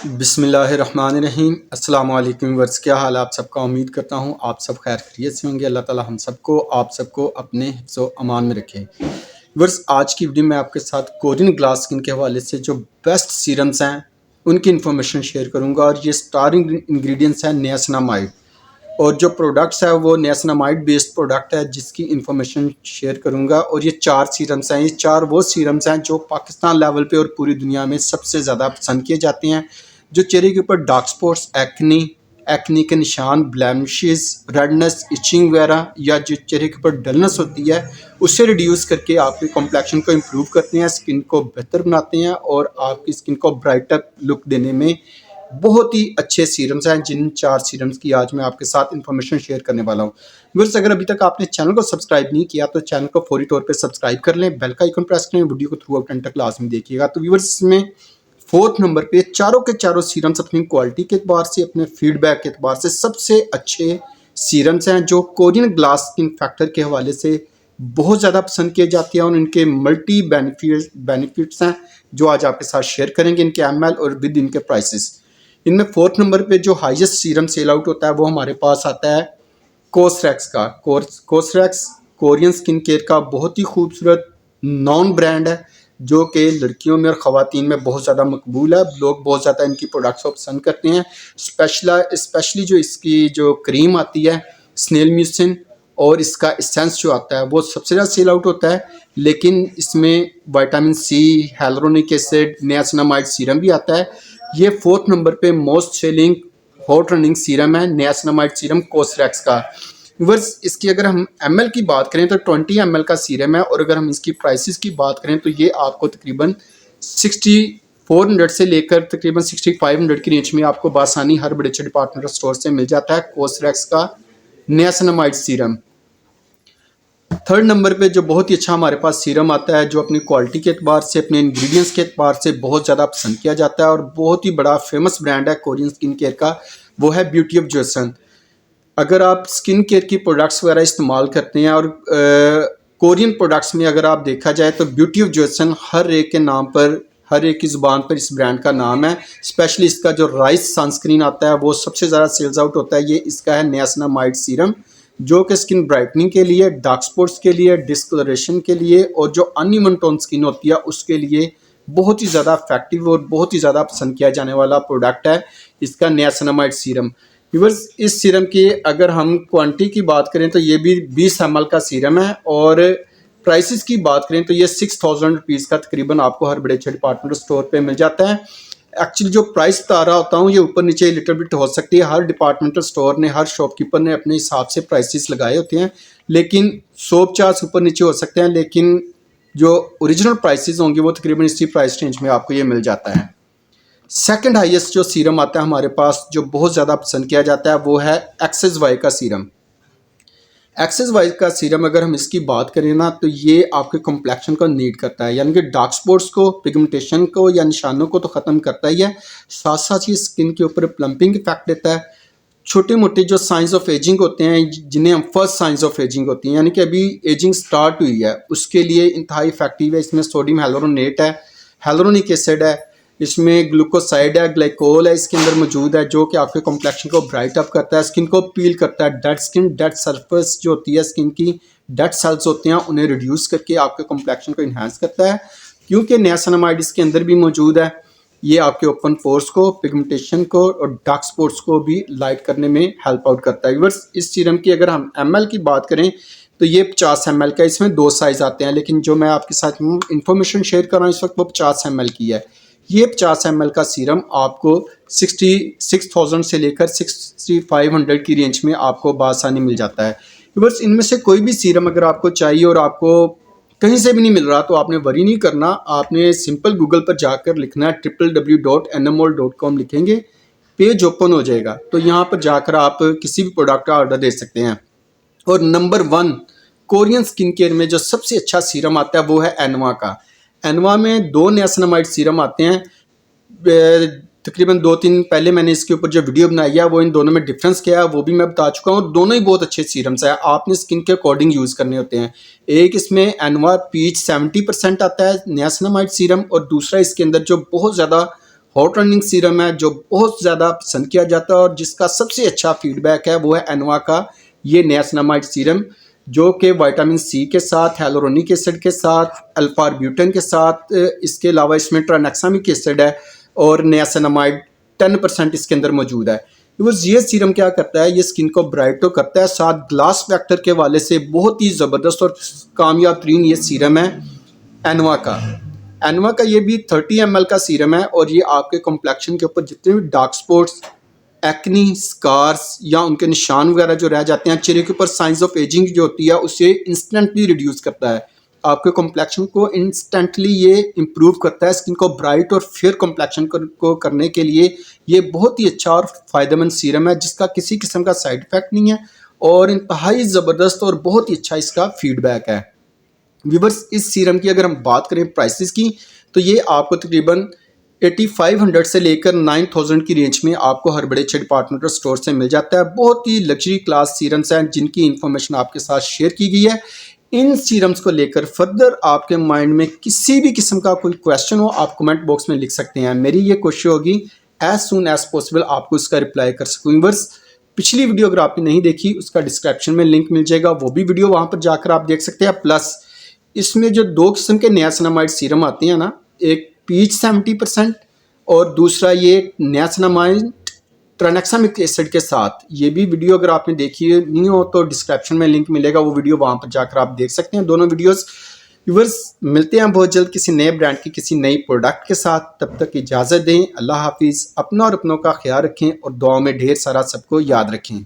बिस्मिल्लाहिर्रहमानिर्रहीम। अस्सलाम वालेकुम वर्स, क्या हाल है आप सबका। उम्मीद करता हूँ आप सब खैर खैरियत से होंगे। अल्लाह ताला हम सबको आप सबको अपने हिफ्ज़ व अमान में रखे। वर्स, आज की वीडियो में आपके साथ कोरियन ग्लास स्किन के हवाले से जो बेस्ट सीरम्स हैं उनकी इन्फॉर्मेशन शेयर करूँगा। और ये स्टार इंग्रेडिएंट्स हैं नियासिनामाइड, और जो प्रोडक्ट्स है वो नियासिनामाइड बेस्ड प्रोडक्ट है जिसकी इन्फॉर्मेशन शेयर करूंगा। और ये 4 सीरम्स हैं, ये 4 वो सीरम्स हैं जो पाकिस्तान लेवल पे और पूरी दुनिया में सबसे ज़्यादा पसंद किए जाते हैं। जो चेहरे के ऊपर डार्क स्पॉट्स, एक्नी के निशान, ब्लैमिशेस, रेडनेस, इचिंग वगैरह, या जो चेहरे के ऊपर डलनेस होती है उससे रिड्यूस करके आपके कॉम्प्लेक्शन को इम्प्रूव करते हैं, स्किन को बेहतर बनाते हैं और आपकी स्किन को ब्राइटर लुक देने में बहुत ही अच्छे सीरम्स हैं। जिन 4 सीरम्स की आज मैं आपके साथ इन्फॉर्मेशन शेयर करने वाला हूँ। व्यूअर्स, अगर अभी तक आपने चैनल को सब्सक्राइब नहीं किया तो चैनल को फौरी तौर पे सब्सक्राइब कर लें, बेल का आइकन प्रेस करें, वीडियो को थ्रू आउट एंड तक लाजमी देखिएगा। तो व्यूअर्स, इसमें 4th नंबर पे चारों के चारों सीरम्स अपनी क्वालिटी के एतबार से, अपने फीडबैक के एतबार से सबसे अच्छे सीरम्स हैं जो कोरियन ग्लास स्किन फैक्टर के हवाले से बहुत ज़्यादा पसंद किए जाते हैं। और इनके मल्टी बेनिफिट्स हैं जो आज आपके साथ शेयर करेंगे, इनके एमएल और विद इनके प्राइसेस। इनमें 4th नंबर पे जो हाईएस्ट सीरम सेल आउट होता है वो हमारे पास आता है कोसरैक्स का। कोसरैक्स कोरियन स्किन केयर का बहुत ही खूबसूरत नॉन ब्रांड है जो कि लड़कियों में और ख़वातीन में बहुत ज़्यादा मकबूल है। लोग बहुत ज़्यादा इनकी प्रोडक्ट्स को पसंद करते हैं। स्पेशली जो इसकी जो क्रीम आती है स्नेल म्यूसिन, और इसका एसेंस जो आता है वो सबसे ज़्यादा सेल आउट होता है। लेकिन इसमें vitamin C, hyaluronic acid, niacinamide serum भी आता है। ये 4th नंबर पे most selling hot running serum है नियासिनामाइड सीरम कोसरैक्स का। व्यूअर्स, इसकी अगर हम एमएल की बात करें तो 20 एमएल का सीरम है। और अगर हम इसकी प्राइसेस की बात करें तो ये आपको तकरीबन 6400 से लेकर तकरीबन 6500 की रेंज में आपको बासानी हर बड़े अच्छे डिपार्टमेंटल स्टोर से मिल जाता है कोसरैक्स का नियासिनामाइड सीरम। 3rd नंबर पे जो बहुत ही अच्छा हमारे पास सीरम आता है जो अपनी क्वालिटी के एतबार से, अपने इंग्रेडिएंट्स के एतबार से बहुत ज़्यादा पसंद किया जाता है और बहुत ही बड़ा फेमस ब्रांड है कोरियन स्किन केयर का, वो है ब्यूटी ऑफ जोसन। अगर आप स्किन केयर की प्रोडक्ट्स वगैरह इस्तेमाल करते हैं और कोरियन प्रोडक्ट्स में अगर आप देखा जाए तो ब्यूटी ऑफ जोसन हर एक के नाम पर, हर एक की ज़ुबान पर इस ब्रांड का नाम है। स्पेशली इसका जो राइस सनस्क्रीन आता है वो सबसे ज़्यादा सेल्स आउट होता है। ये इसका है नियासिनामाइड सीरम जो कि स्किन ब्राइटनिंग के लिए, डार्क स्पॉट्स के लिए, डिस्कलरेशन के लिए और जो अनइवन टोन स्किन होती है उसके लिए बहुत ही ज़्यादा इफेक्टिव और बहुत ही ज़्यादा पसंद किया जाने वाला प्रोडक्ट है इसका नियासिनामाइड सीरम। व्यूअर्स, इस सीरम की अगर हम क्वांटिटी की बात करें तो ये भी 20 ml का सीरम है। और प्राइसेस की बात करें तो ये 6000 रुपीज़ का तकरीबन आपको हर बड़े अच्छे डिपार्टमेंटल स्टोर पे मिल जाता है। एक्चुअली जो प्राइस बता रहा होता हूँ ये ऊपर नीचे लिटिल बिट हो सकती है। हर डिपार्टमेंटल स्टोर ने, हर शॉपकीपर ने अपने हिसाब से प्राइसेस लगाए होते हैं, लेकिन 100-50 ऊपर नीचे हो सकते हैं, लेकिन जो ओरिजिनल प्राइसेस होंगे वो तकरीबन इसी प्राइस रेंज में आपको ये मिल जाता है। सेकंड हाईएस्ट जो सीरम आता है हमारे पास जो बहुत ज़्यादा पसंद किया जाता है वो है एक्सेस वाई का सीरम। एक्सेस वाइज का सीरम अगर हम इसकी बात करें ना तो ये आपके कॉम्प्लेक्शन को नीट करता है, यानी कि डार्क स्पॉट्स को, पिगमेंटेशन को या निशानों को तो ख़त्म करता ही है, साथ साथ ये स्किन के ऊपर प्लम्पिंग इफेक्ट देता है। छोटे मोटे जो साइंस ऑफ एजिंग होते हैं जिन्हें हम फर्स्ट साइंस ऑफ एजिंग होती हैं, यानी कि अभी एजिंग स्टार्ट हुई है, उसके लिए इंतहाई इफेक्टिव है। इसमें सोडियम हाइलुरोनेट है, हाइलुरोनिक एसिड है, इसमें ग्लूकोसाइड है, ग्लाइकोल है इसके अंदर मौजूद है जो कि आपके कॉम्प्लेक्शन को ब्राइट अप करता है, स्किन को पील करता है, डेड स्किन, डेड सरफेस जो होती है स्किन की, डेड सेल्स होते हैं उन्हें रिड्यूस करके आपके कॉम्प्लेक्शन को इन्हांस करता है। क्योंकि नियासिनामाइड इसके अंदर भी मौजूद है, ये आपके ओपन पोर्स को, पिगमेंटेशन को और डार्क स्पॉट्स को भी लाइट करने में हेल्प आउट करता है। व्यूअर्स, इस सीरम की अगर हम एमएल की बात करें तो ये 50 ml का, इसमें 2 साइज आते हैं, लेकिन जो मैं आपके साथ इंफॉर्मेशन शेयर कर रहा हूँ इस वक्त वो 50 ml की है। ये 50 ml का सीरम आपको 66,000 से लेकर 6500 की रेंज में आपको बासानी मिल जाता है। व्यूअर्स, इनमें से कोई भी सीरम अगर आपको चाहिए और आपको कहीं से भी नहीं मिल रहा तो आपने वरी नहीं करना, आपने सिंपल गूगल पर जाकर लिखना है www.nmol.com लिखेंगे, पेज ओपन हो जाएगा, तो यहाँ पर जाकर आप किसी भी प्रोडक्ट का ऑर्डर दे सकते हैं। और नंबर 1 कोरियन स्किन केयर में जो सबसे अच्छा सीरम आता है वो है एनवा का। एनवा में 2 नियासिनामाइड सीरम आते हैं, तकरीबन 2-3 पहले मैंने इसके ऊपर जो वीडियो बनाई है वो इन दोनों में डिफरेंस क्या है वो भी मैं बता चुका हूँ। दोनों ही बहुत अच्छे सीरम्स हैं, आपने स्किन के अकॉर्डिंग यूज़ करने होते हैं। एक इसमें एनवा पीच 70% आता है नियासिनामाइड सीरम, और दूसरा इसके अंदर जो बहुत ज़्यादा हॉट रनिंग सीरम है जो बहुत ज़्यादा पसंद किया जाता है और जिसका सबसे अच्छा फीडबैक है वो है एनवा का ये नियासिनामाइड सीरम, जो कि विटामिन सी के साथ, hyaluronic एसिड के साथ, अल्फा आर्ब्यूटेन के साथ, इसके अलावा इसमें ट्रानेक्सामिक एसिड है और नियासिनामाइड 10% इसके अंदर मौजूद है। ये सीरम क्या करता है, ये स्किन को ब्राइट तो करता है, साथ ग्लास फैक्टर के वाले से बहुत ही ज़बरदस्त और कामयाब तरीन ये सीरम है एनवा का। एनवा का ये भी 30 ml का सीरम है और ये आपके कॉम्प्लेक्शन के ऊपर जितने भी डार्क स्पॉट्स, एक्नी, स्कार्स या उनके निशान वगैरह जो रह जाते हैं चेहरे के ऊपर, साइंस ऑफ एजिंग जो होती है उसे इंस्टेंटली रिड्यूस करता है। आपके कॉम्प्लेक्शन को इंस्टेंटली ये इम्प्रूव करता है। स्किन को ब्राइट और फेयर कॉम्प्लेक्शन को करने के लिए ये बहुत ही अच्छा और फ़ायदेमंद सीरम है जिसका किसी किस्म का साइड इफ़ेक्ट नहीं है और इंतहाई ज़बरदस्त और बहुत ही अच्छा इसका फीडबैक है। व्यूअर्स, इस सीरम की अगर हम बात करें प्राइसेस की, तो ये आपको तकरीबन 8500 से लेकर 9000 की रेंज में आपको हर बड़े अच्छे डिपार्टमेंटल स्टोर से मिल जाता है। बहुत ही लग्जरी क्लास सीरम्स हैं जिनकी इन्फॉर्मेशन आपके साथ शेयर की गई है। इन सीरम्स को लेकर फर्दर आपके माइंड में किसी भी किस्म का कोई क्वेश्चन हो, आप कमेंट बॉक्स में लिख सकते हैं। मेरी ये कोशिश होगी एज सुन एज पॉसिबल आपको इसका रिप्लाई कर सकूँ। व्यूअर्स, पिछली वीडियो अगर आपने नहीं देखी उसका डिस्क्रिप्शन में लिंक मिल जाएगा, वो भी वीडियो वहाँ पर जाकर आप देख सकते हैं। प्लस इसमें जो 2 किस्म के नियासिनामाइड सीरम आते हैं ना, एक पीच 70% और दूसरा ये नियासिनामाइड ट्रानेक्सामिक एसिड के साथ, ये भी वीडियो अगर आपने देखी नहीं हो तो डिस्क्रिप्शन में लिंक मिलेगा, वो वीडियो वहाँ पर जाकर आप देख सकते हैं दोनों वीडियोस। व्यूअर्स, मिलते हैं बहुत जल्द किसी नए ब्रांड की किसी नई प्रोडक्ट के साथ। तब तक इजाज़त दें। अल्लाह हाफिज़। अपना और अपनों का ख्याल रखें और दुआओं में ढेर सारा सबको याद रखें।